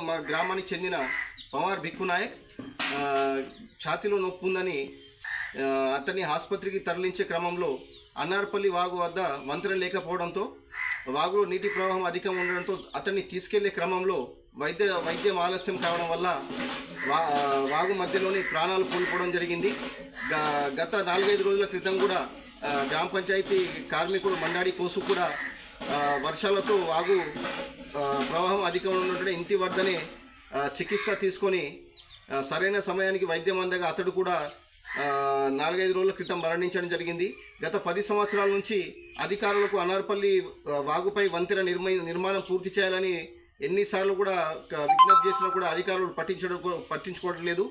మా గ్రామానికి చెందిన పవార్ భిక్కు నాయక్ ఛాతీలో నొప్పి ఉందని అతన్ని ఆసుపత్రికి తరలించే క్రమంలో అన్నార్పల్లి వాగు వద్ద వంతెన లేకపోవడంతో వాగులో నీటి ప్రవాహం అధికంగా ఉండడంతో అతన్ని తీసుకెళ్లే క్రమంలో వైద్యం ఆలస్యం కావడం వల్ల వాగు మధ్యలోని ప్రాణాలు కోల్పోవడం జరిగింది. గత 4-5 రోజుల క్రితం కూడా గ్రామ పంచాయతీ కార్మికుడు మండాడి కోసు కూడా వర్షాలతో వాగు ప్రవాహం అధికంగా ఉన్నటువంటి ఇంటి వద్దనే చికిత్స తీసుకొని సరైన సమయానికి వైద్యం అందగా అతడు కూడా 4-5 రోజుల క్రితం మరణించడం జరిగింది. గత 10 సంవత్సరాల నుంచి అధికారులకు అన్నార్పల్లి వాగుపై వంతెన నిర్మాణం పూర్తి చేయాలని ఎన్నిసార్లు కూడా విజ్ఞప్తి చేసినా కూడా అధికారులు పట్టించుకోవడం లేదు.